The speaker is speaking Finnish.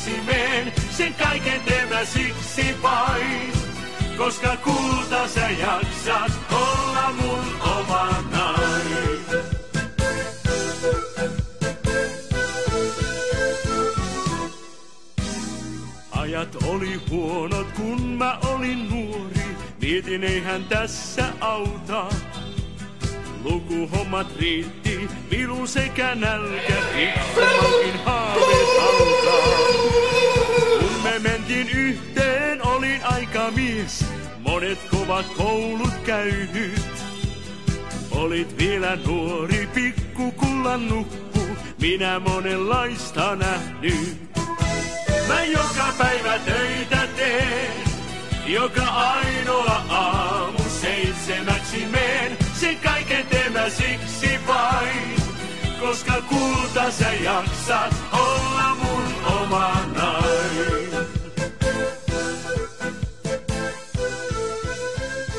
tekemäksi meen, sen kaiken teen siksi vain. Koska kulta sä jaksat olla mun omanai. Ajat oli huonot, kun mä olin nuori. Mietin, eihän tässä auta. Lukuhommat riitti, vilu sekä nälkä, rikkomankin haaveet alkaa. Kun me mentiin yhteen, olin aikamies, monet kovat koulut käynyt. Olit vielä nuori, pikkukullan nuppu, minä monenlaista nähnyt. Mä joka päivä töitä teen, joka ainoa aamu 7 meen. Sen kaiken teen mä siksi vain, koska kulta sä jaksat olla mun omana.